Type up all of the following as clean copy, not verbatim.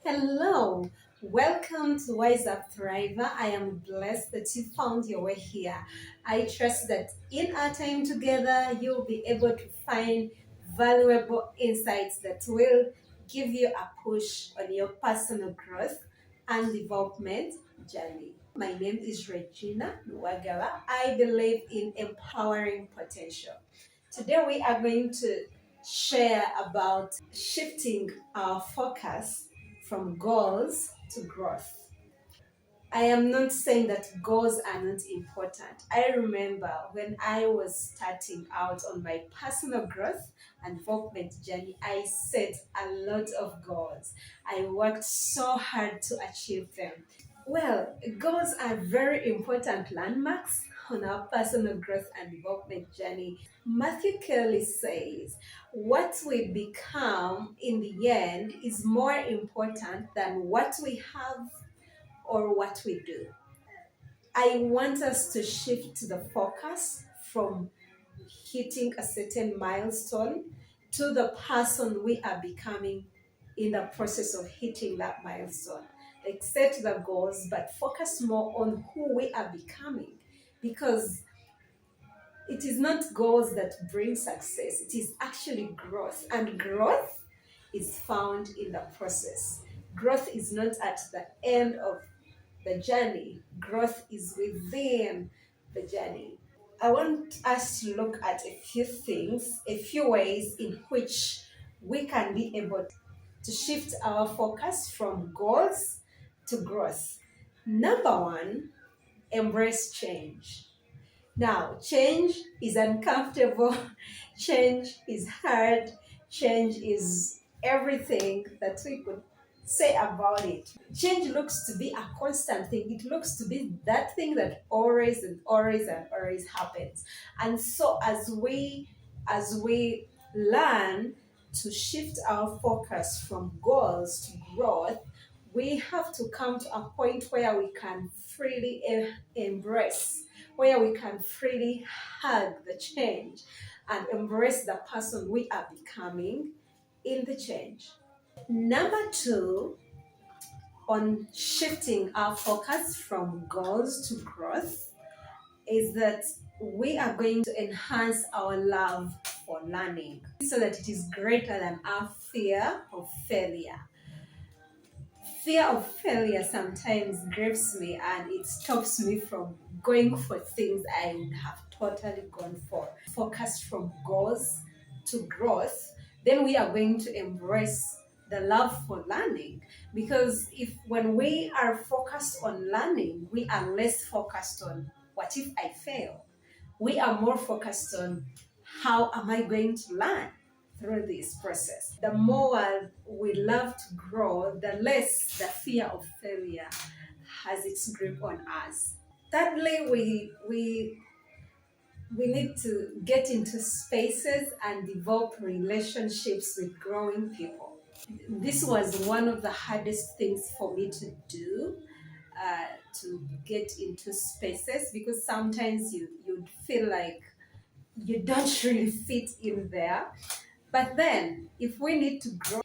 Hello, welcome to Wise Up Thriver. I am blessed that you found your way here. I trust that in our time together, you'll be able to find valuable insights that will give you a push on your personal growth and development journey. My name is Regina Nuwagaba. I believe in empowering potential. Today, we are going to share about shifting our focus from goals to growth. I am not saying that goals are not important. I remember when I was starting out on my personal growth and development journey, I set a lot of goals. I worked so hard to achieve them. Well, goals are very important landmarks on our personal growth and development journey. Matthew Kelly says, what we become in the end is more important than what we have or what we do. I want us to shift the focus from hitting a certain milestone to the person we are becoming in the process of hitting that milestone. Like set the goals, but focus more on who we are becoming, because it is not goals that bring success, it is actually growth. And growth is found in the process. Growth is not at the end of the journey, growth is within the journey. I want us to look at a few things, a few ways in which we can be able to shift our focus from goals to growth. Number one, embrace change. Now, change is uncomfortable, change is hard, change is everything that we could say about it. Change looks to be a constant thing. It looks to be that thing that always and always and always happens. And so as we learn to shift our focus from goals to growth, we have to come to a point where we can freely embrace, where we can freely hug the change and embrace the person we are becoming in the change. Number two, on shifting our focus from goals to growth, is that we are going to enhance our love for learning so that it is greater than our fear of failure. Fear of failure sometimes grips me and it stops me from going for things I would have totally gone for. Focus from goals to growth, then we are going to embrace the love for learning, because if when we are focused on learning, we are less focused on what if I fail. We are more focused on how am I going to learn through this process. The more we love to grow, the less the fear of failure has its grip on us. Thirdly, we need to get into spaces and develop relationships with growing people. This was one of the hardest things for me to do, to get into spaces, because sometimes you'd feel like you don't really fit in there. But then, if we need to grow,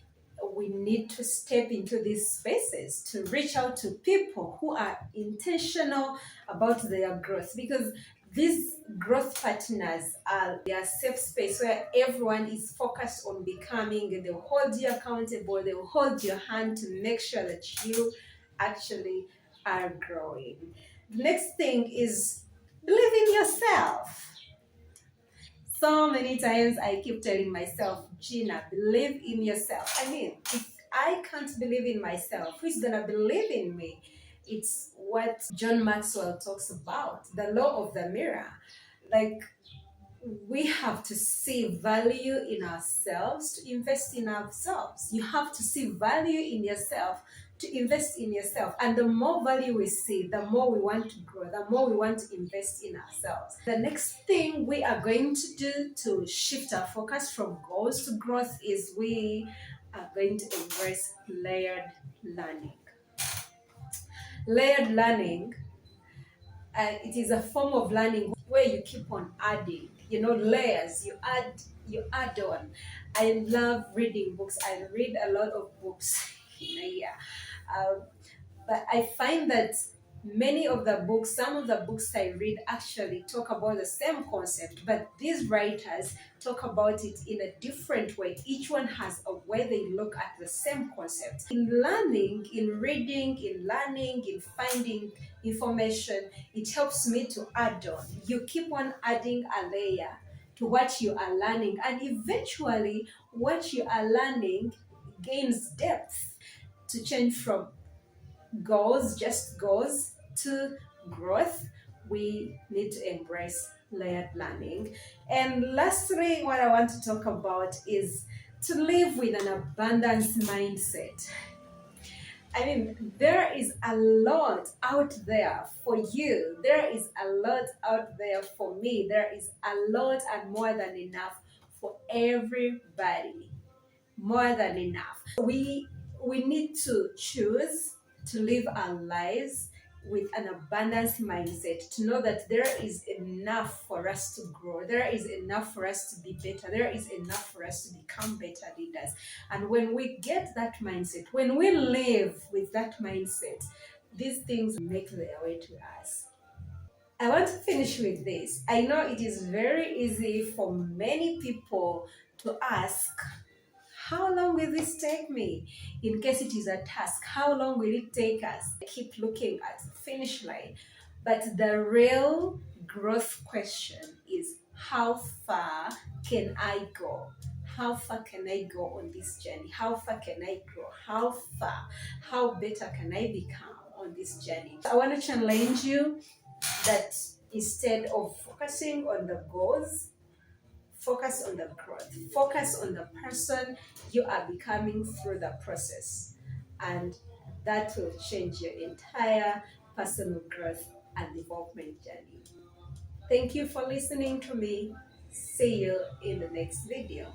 we need to step into these spaces to reach out to people who are intentional about their growth, because these growth partners are their safe space where everyone is focused on becoming. They'll hold you accountable, they'll hold your hand to make sure that you actually are growing. The next thing is believe in yourself. So many times I keep telling myself, Gina, believe in yourself. I mean, if I can't believe in myself, who's gonna believe in me? It's what John Maxwell talks about, the law of the mirror. Like, we have to see value in ourselves to invest in ourselves. You have to see value in yourself to invest in yourself. And the more value we see, the more we want to grow, the more we want to invest in ourselves. The next thing we are going to do to shift our focus from goals to growth is we are going to embrace layered learning. Layered learning, it is a form of learning where you keep on adding, layers. You add on. I love reading books. I read a lot of books in a year. Um, but I find that some of the books I read actually talk about the same concept, but these writers talk about it in a different way. Each one has a way they look at the same concept. In learning, in reading, in learning, in finding information, it helps me to add on. You keep on adding a layer to what you are learning, and eventually, what you are learning gains depth to change from just goals to growth. We need to embrace layered learning. And lastly, what I want to talk about is to live with an abundance mindset. I mean, there is a lot out there for you. There is a lot out there for me. There is a lot and more than enough for everybody. More than enough. We need to choose to live our lives with an abundance mindset, to know that there is enough for us to grow, there is enough for us to be better, there is enough for us to become better leaders. And when we get that mindset, when we live with that mindset, these things make their way to us. I want to finish with this. I know it is very easy for many people to ask, how long will this take me? In case it is a task, how long will it take us? Keep looking at the finish line. But the real growth question is, how far can I go? How far can I go on this journey? How far can I grow? How better can I become on this journey? I want to challenge you that instead of focusing on the goals, focus on the growth. Focus on the person you are becoming through the process. And that will change your entire personal growth and development journey. Thank you for listening to me. See you in the next video.